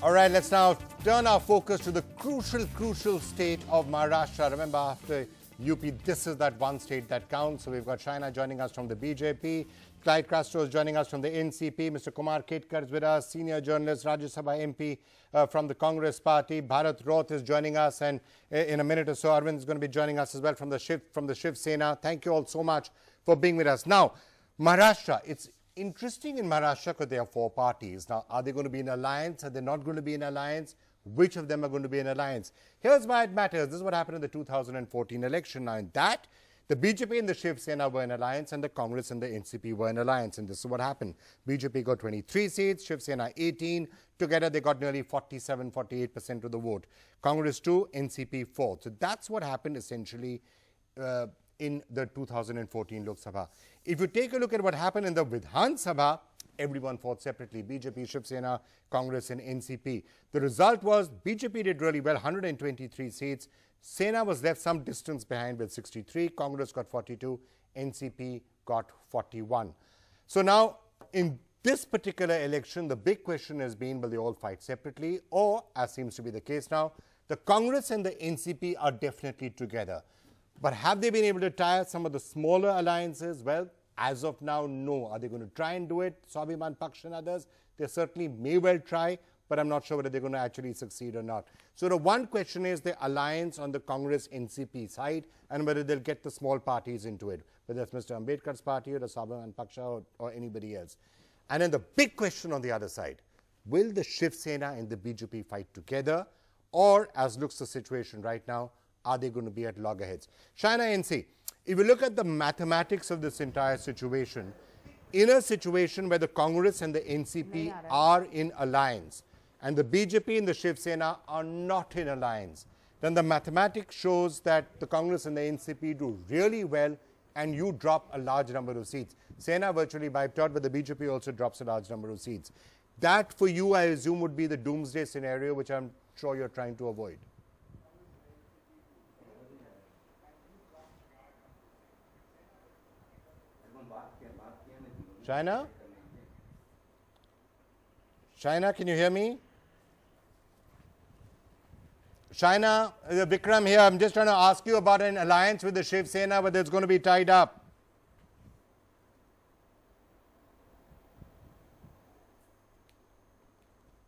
All right, let's now turn our focus to the crucial state of Maharashtra. Remember, after UP, this is that one state that counts. So we've got Shaina joining us from the BJP, Clyde Castro is joining us from the NCP, Mr. Kumar Ketkar is with us, senior journalist, Rajya Sabha MP from the Congress party, Bharat Roth is joining us, and in a minute or so, Avind is going to be joining us as well from the Shiv Sena. Thank you all so much for being with us. Now, Maharashtra, it's interesting in Maharashtra because there are four parties. Now, are they going to be in alliance? Are they not going to be in alliance? Which of them are going to be in alliance? Here's why it matters. This is what happened in the 2014 election. Now, in that, the BJP and the Shiv Sena were in alliance and the Congress and the NCP were in alliance. And this is what happened. BJP got 23 seats, Shiv Sena 18. Together, they got nearly 48% of the vote. Congress 2, NCP 4. So that's what happened essentially in the 2014 Lok Sabha. If you take a look at what happened in the Vidhan Sabha, everyone fought separately. BJP, Shiv Sena, Congress and NCP. The result was BJP did really well, 123 seats. Sena was left some distance behind with 63. Congress got 42. NCP got 41. So now, in this particular election, the big question has been, will they all fight separately? Or, as seems to be the case now, the Congress and the NCP are definitely together. But have they been able to tie some of the smaller alliances? Well, as of now, no. Are they going to try and do it? Swabhiman Paksh and others, they certainly may well try, but I'm not sure whether they're going to actually succeed or not. So the one question is the alliance on the Congress-NCP side and whether they'll get the small parties into it, whether it's Mr. Ambedkar's party or the Swabhiman Paksha or anybody else. And then the big question on the other side, will the Shiv Sena and the BJP fight together, or, as looks the situation right now, are they going to be at loggerheads? Shaina NC, if you look at the mathematics of this entire situation, in a situation where the Congress and the NCP are in alliance and the BJP and the Shiv Sena are not in alliance, then the mathematics shows that the Congress and the NCP do really well and you drop a large number of seats. Sena virtually wiped out, but the BJP also drops a large number of seats. That, for you, I assume, would be the doomsday scenario, which I'm sure you're trying to avoid. Shaina? Shaina, can you hear me? Shaina, Vikram here. I'm just trying to ask you about an alliance with the Shiv Sena, whether it's going to be tied up.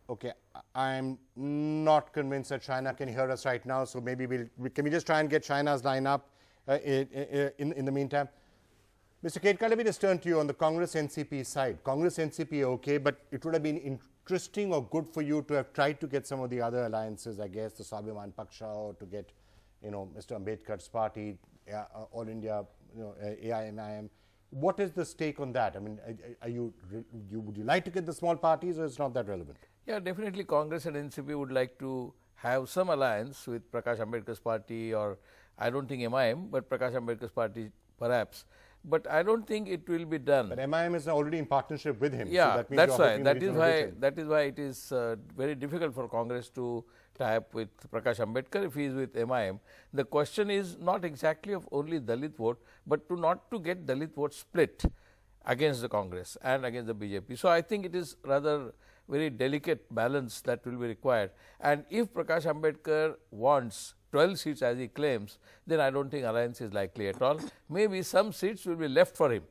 Okay, I'm not convinced that Shaina can hear us right now, so maybe can we just try and get Shaina's line up in the meantime? Mr. Ketkar, let me just turn to you on the Congress-NCP side. Congress-NCP, okay, but it would have been interesting or good for you to have tried to get some of the other alliances, I guess, the Swabhiman Paksha, or to get, Mr. Ambedkar's party, All India, AIMIM. What is the stake on that? I mean, would you like to get the small parties, or it's not that relevant? Yeah, definitely Congress and NCP would like to have some alliance with Prakash Ambedkar's party, or I don't think MIM, but Prakash Ambedkar's party perhaps. But I don't think it will be done. But MIM is already in partnership with him. Yeah, so that means that's why. That is why it is very difficult for Congress to tie up with Prakash Ambedkar if he is with MIM. The question is not exactly of only Dalit vote, but not to get Dalit vote split against the Congress and against the BJP. So I think it is rather very delicate balance that will be required. And if Prakash Ambedkar wants 12 seats as he claims, then I don't think alliance is likely at all. Maybe some seats will be left for him.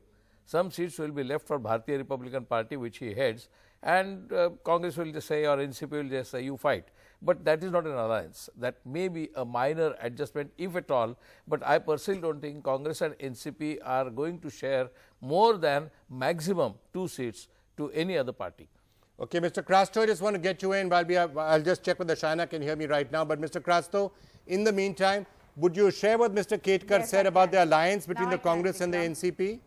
Some seats will be left for Bharatiya Republican Party, which he heads, and Congress will just say, or NCP will just say, you fight. But that is not an alliance. That may be a minor adjustment, if at all. But I personally don't think Congress and NCP are going to share more than maximum 2 seats to any other party. Okay, Mr. Crasto, I just want to get you in. I'll just check whether Shaina can hear me right now. But Mr. Crasto, in the meantime, would you share what Mr. Ketkar said about the alliance between the Congress and the NCP?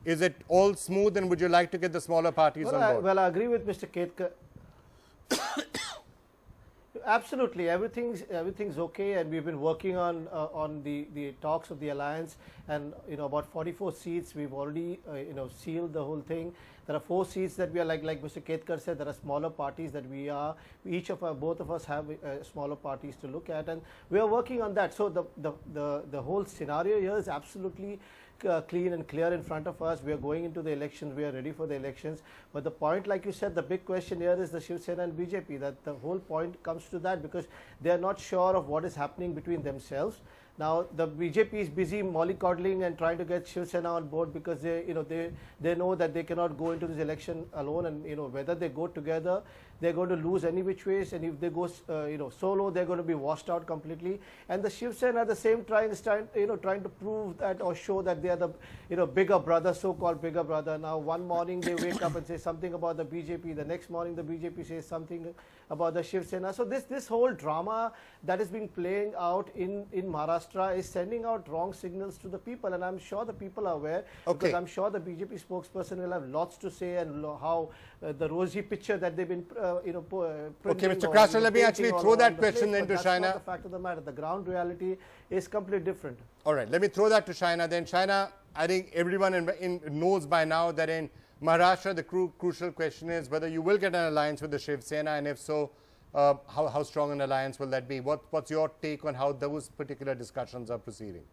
Is it all smooth, and would you like to get the smaller parties on board? Well, I agree with Mr. Ketkar. Absolutely, everything's okay, and we've been working on the talks of the alliance, and about 44 seats we've already sealed the whole thing. There are 4 seats that we are like Mr. Ketkar said. There are smaller parties that both of us have smaller parties to look at, and we are working on that. So the whole scenario here is absolutely clean and clear in front of us. We are going into the elections. We are ready for the elections. But the point, like you said, the big question here is the Shiv Sena and BJP. That the whole point comes to that, because they are not sure of what is happening between themselves. Now the BJP is busy mollycoddling and trying to get Shiv Sena on board, because they know that they cannot go into this election alone, and whether they go together, they're going to lose any which ways, and if they go solo, they're going to be washed out completely. And the Shiv Sena at the same time is trying to prove that, or show that they are the bigger brother, so-called bigger brother. Now one morning they wake up and say something about the BJP, the next morning the BJP says something about the Shiv Sena. So this whole drama that is being playing out in Maharashtra is sending out wrong signals to the people, and I'm sure the people are aware, because I'm sure the BJP spokesperson will have lots to say, and how the rosy picture that they've been okay, Mr. Krasner, let me actually throw that question into Shaina. That's not the fact of the matter. The ground reality is completely different. All right, let me throw that to Shaina then. Shaina, I think everyone knows by now that in Maharashtra, the crucial question is whether you will get an alliance with the Shiv Sena, and if so, how strong an alliance will that be? What's your take on how those particular discussions are proceeding?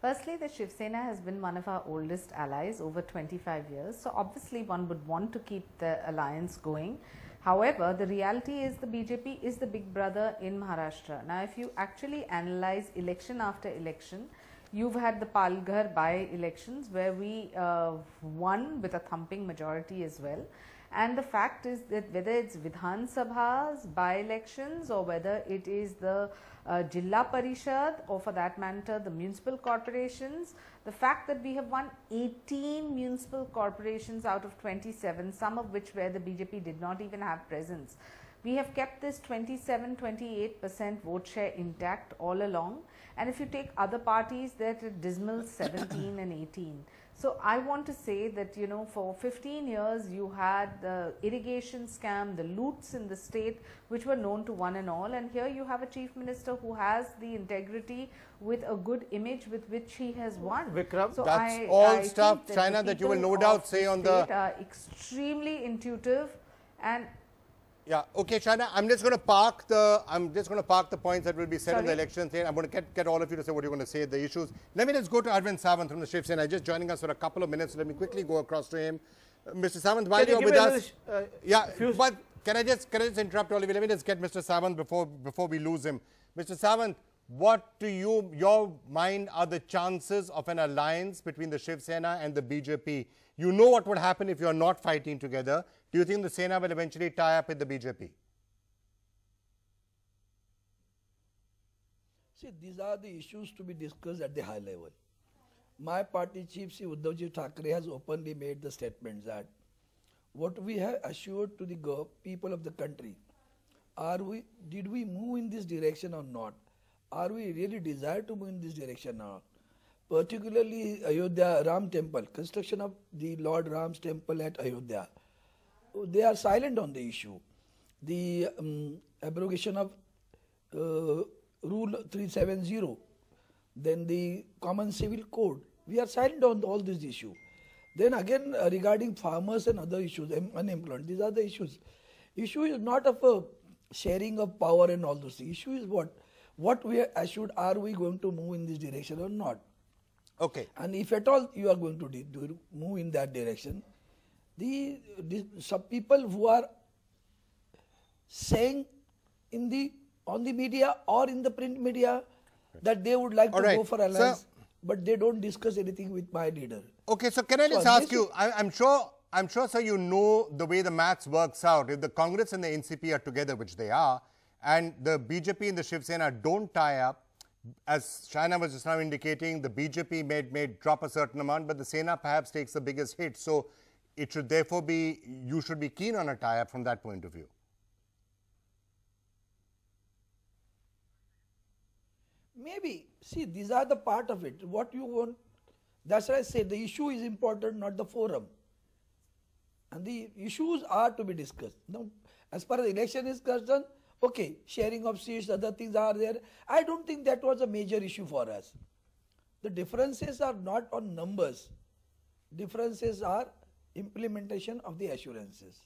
Firstly, the Shiv Sena has been one of our oldest allies, over 25 years. So obviously one would want to keep the alliance going. However, the reality is the BJP is the big brother in Maharashtra. Now, if you actually analyze election after election, you've had the Palghar by-elections where we won with a thumping majority as well. And the fact is that whether it's Vidhan Sabha's by-elections, or whether it is the Jilla Parishad, or for that matter the municipal corporations, the fact that we have won 18 municipal corporations out of 27, some of which where the BJP did not even have presence. We have kept this 27-28% vote share intact all along. And if you take other parties, they're at dismal 17 and 18. So I want to say that, for 15 years, you had the irrigation scam, the loots in the state, which were known to one and all. And here you have a chief minister who has the integrity with a good image with which he has won. Vikram, so that's all stuff, Shaina, that you will no doubt say on the... are extremely intuitive and... Yeah, okay, Shaina, I'm just going to park the points that will be said in the elections here. I'm going to get all of you to say what you're going to say, the issues. Let me just go to Avind Sawant from the Shiv Sena. Just joining us for a couple of minutes. Let me quickly go across to him. Mr. Sawant, while you're with us, but can I just interrupt all of you? Let me just get Mr. Sawant before we lose him. Mr. Sawant, what to your mind are the chances of an alliance between the Shiv Sena and the BJP? You know what would happen if you're not fighting together. Do you think the Sena will eventually tie up with the BJP? See, these are the issues to be discussed at the high level. My party chief, Sri Uddhavji Thackeray, has openly made the statements that what we have assured to the people of the country, did we move in this direction or not? Are we really desire to move in this direction or not? Particularly Ayodhya Ram Temple, construction of the Lord Ram's temple at Ayodhya. They are silent on the issue. The abrogation of Rule 370, then the Common Civil Code. We are silent on all these issues. Then again regarding farmers and other issues, unemployment, these are the issues. Issue is not of a sharing of power and all those things. Issue is what we are assured, are we going to move in this direction or not? Okay. And if at all you are going to move in that direction, some people who are saying on the media or in the print media that they would like to go for alliance, but they don't discuss anything with my leader. Okay, so can I just ask you, I'm sure, sir, you know the way the maths works out. If the Congress and the NCP are together, which they are, and the BJP and the Shiv Sena don't tie up, as Shaina was just now indicating, the BJP may drop a certain amount, but the Sena perhaps takes the biggest hit. So it should therefore be, you should be keen on a tie-up from that point of view. Maybe. See, these are the part of it. What you want, that's why I say the issue is important, not the forum. And the issues are to be discussed. Now, as far as election is concerned, okay, sharing of seats, other things are there. I don't think that was a major issue for us. The differences are not on numbers. Differences are implementation of the assurances.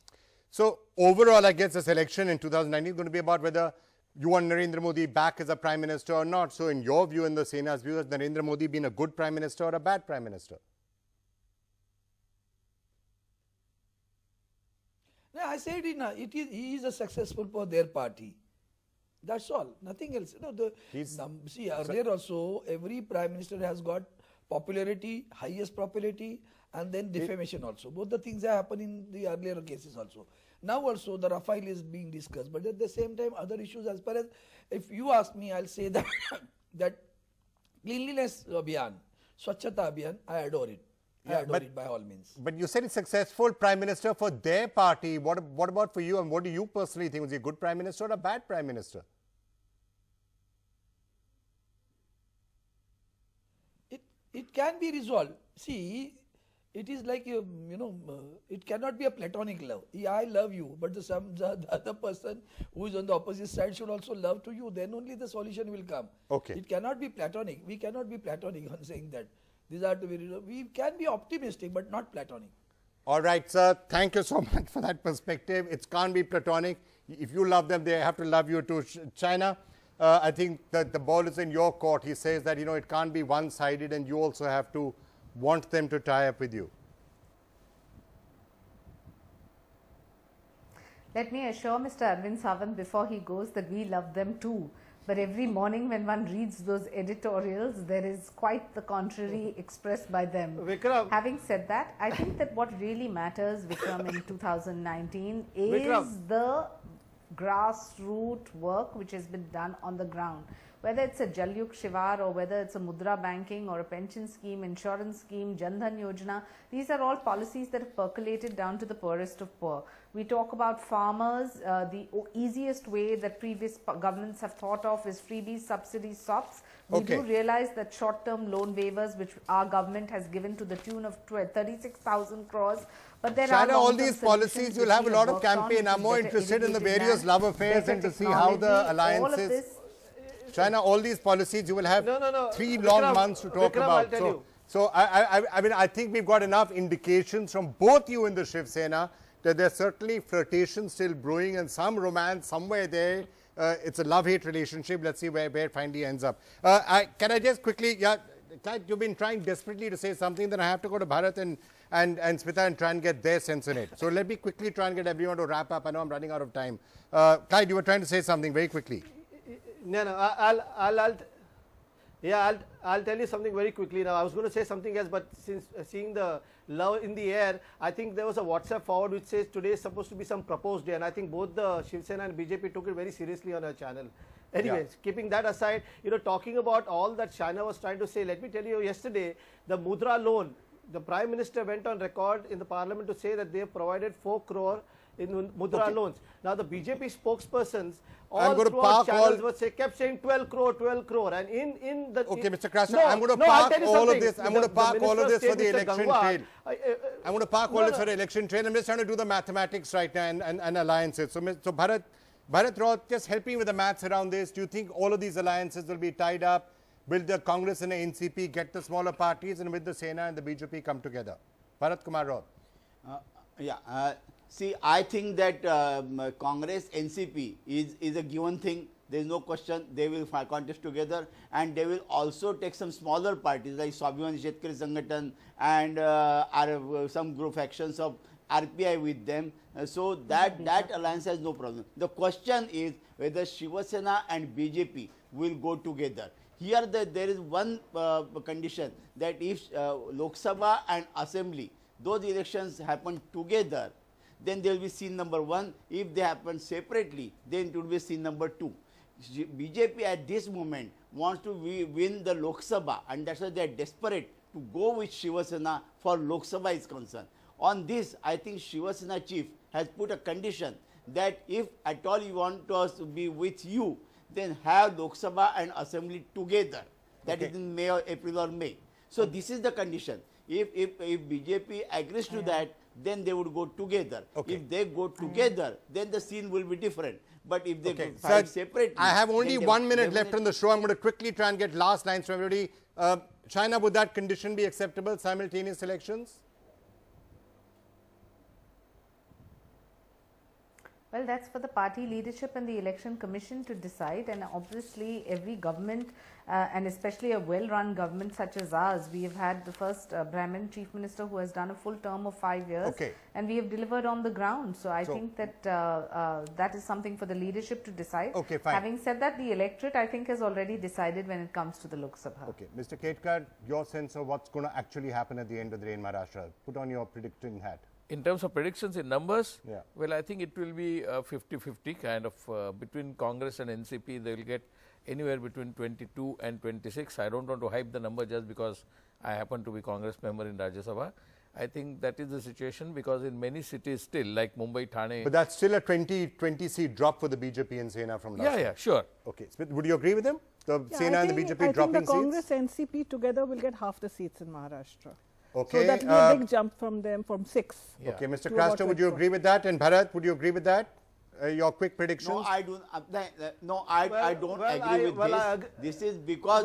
So overall, I guess this election in 2019 is going to be about whether you want Narendra Modi back as a Prime Minister or not. So in your view, in the Sena's view, has Narendra Modi been a good Prime Minister or a bad Prime Minister? No, I said he is a successful for their party. That's all. Nothing else. You know, see, earlier also, every Prime Minister has got popularity, highest popularity, and then defamation also. Both the things have happened in the earlier cases also. Now also the Rafale is being discussed, but at the same time other issues, as far as, if you ask me, I'll say that that cleanliness abhiyan, Swachhata abhiyan, I adore it. I adore it by all means. But you said he's successful Prime Minister for their party. What about for you, and what do you personally think? Was he a good Prime Minister or a bad Prime Minister? It can be resolved. See, it is like, it cannot be a platonic love. I love you, but the other person who is on the opposite side should also love to you. Then only the solution will come. Okay. It cannot be platonic. We cannot be platonic on saying that. These are to be resolved. We can be optimistic, but not platonic. All right, sir. Thank you so much for that perspective. It can't be platonic. If you love them, they have to love you too. Shaina, I think that the ball is in your court. He says that, it can't be one-sided, and you also have to want them to tie up with you. Let me assure Mr. Arvind Sawant before he goes that we love them too. But every morning when one reads those editorials, there is quite the contrary expressed by them. Vikram. Having said that, I think that what really matters, Vikram, in 2019 is Vikram. the grassroots work which has been done on the ground. Whether it's a Jalyuk Shivar or whether it's a Mudra banking or a pension scheme, insurance scheme, Jan Dhan Yojana, these are all policies that have percolated down to the poorest of poor. We talk about farmers. The easiest way that previous governments have thought of is freebies, subsidies, SOPs. We do realize that short-term loan waivers, which our government has given to the tune of 36,000 crores. But there are all these policies, you'll have a lot of campaign. I'm more interested in the various love affairs and to see how the alliances. Shaina, all these policies, you will have 3 long months to talk about. So I mean, I think we've got enough indications from both you and the Shiv Sena that there's certainly flirtation still brewing and some romance somewhere there. It's a love-hate relationship. Let's see where it finally ends up. Can I just quickly, Clyde, you've been trying desperately to say something, then I have to go to Bharat and Smita and try and get their sense in it. So let me quickly try and get everyone to wrap up. I know I'm running out of time. Clyde, you were trying to say something very quickly. No, I'll tell you something very quickly now. I was going to say something else, but since seeing the love in the air, I think there was a WhatsApp forward which says today is supposed to be some proposed day, and I think both the Shiv Sena and BJP took it very seriously on our channel. Anyways, keeping that aside, talking about all that Shaina was trying to say, let me tell you, yesterday, the Mudra loan, the Prime Minister went on record in the Parliament to say that they have provided 4 crore in Mudra loans. Now, the BJP spokespersons all throughout channels kept saying 12 crore. And in the... Okay, Mr. Krasner, I'm going to park all of this. I'm going to park all of this for the election trail. I'm going to park all this for the election trail. I'm just trying to do the mathematics right now and alliances. So Bharat Roth, just help me with the maths around this. Do you think all of these alliances will be tied up? Will the Congress and the NCP get the smaller parties, and will the Sena and the BJP come together? Bharat Kumar Roth. See, I think that Congress, NCP is a given thing. There is no question. They will contest together, and they will also take some smaller parties like Swabhiman Shetkari Sangathan and some group factions of RPI with them. So that alliance has no problem. The question is whether Shiv Sena and BJP will go together. Here there is one condition, that if Lok Sabha and Assembly, those elections happen together, then there will be scene number 1. If they happen separately, then it will be scene number 2. BJP at this moment wants to win the Lok Sabha, and that's why they are desperate to go with Shiv Sena for Lok Sabha is concerned. On this, I think Shiv Sena chief has put a condition that if at all you want us to be with you, then have Lok Sabha and Assembly together. That is in April or May. So this is the condition. If BJP agrees to that, then they would go together. Okay. If they go together, then the scene will be different. But if they Okay, fight sir, separately, I have only then 1 minute left on the show. I'm going to quickly try and get last lines from everybody. Shaina, would that condition be acceptable, simultaneous elections? Well, that's for the party leadership and the election commission to decide, and obviously every government and especially a well-run government such as ours, we have had the first Brahmin chief minister who has done a full term of 5 years, and we have delivered on the ground. So I think that that is something for the leadership to decide. Okay, fine. Having said that, the electorate I think has already decided when it comes to the Lok Sabha. Okay, Mr. Ketkar, your sense of what's going to actually happen at the end of the day in Maharashtra? Put on your predicting hat. In terms of predictions in numbers, Yeah. well, I think it will be 50-50 kind of between Congress and NCP. They will get anywhere between 22 and 26. I don't want to hype the number just because I happen to be Congress member in Rajya Sabha. I think that is the situation because in many cities still, like Mumbai, Thane. But that's still a 20 seat drop for the BJP and Sena from last Yeah, sure. Okay, Smith, would you agree with him? The Yeah, Sena and the BJP dropping the Congress seats? NCP together will get half the seats in Maharashtra. Okay. So that will be a big jump from them from 6. Yeah. Okay, Mr. to about Craster, would you 24. agree with that? And Bharat, would you agree with that? Your quick predictions? No, I don't. I don't agree with this. This is because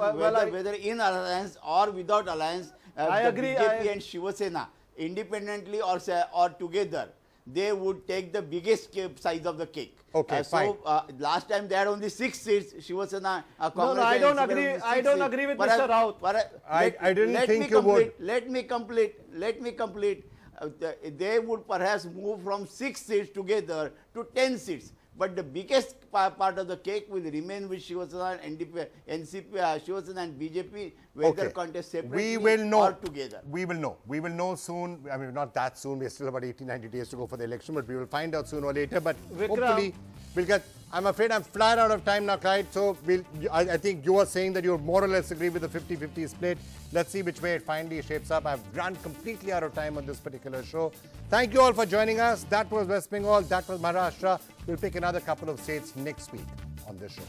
whether in alliance or without alliance, I the agree, BJP and Shiv Sena, independently or together, they would take the biggest size of the cake. Okay, fine. So last time they had only 6 seats. Shiv Sena, Congress. No, I don't and agree. NCP I don't agree with Mr. Raut. I didn't think you would. Let me complete. They would perhaps move from 6 seats together to 10 seats. But the biggest part of the cake will remain with Shiv Sena and NCP, Shiv Sena and BJP, whether contest separately or together. We will know. We will know soon. I mean, not that soon. We are still about 80-90 days to go for the election, but we will find out sooner or later. But hopefully, we'll get. I'm afraid I'm flat out of time now, Clyde. So I think you are saying that you more or less agree with the 50-50 split. Let's see which way it finally shapes up. I've run completely out of time on this particular show. Thank you all for joining us. That was West Bengal. That was Maharashtra. We'll pick another couple of states next week on this show.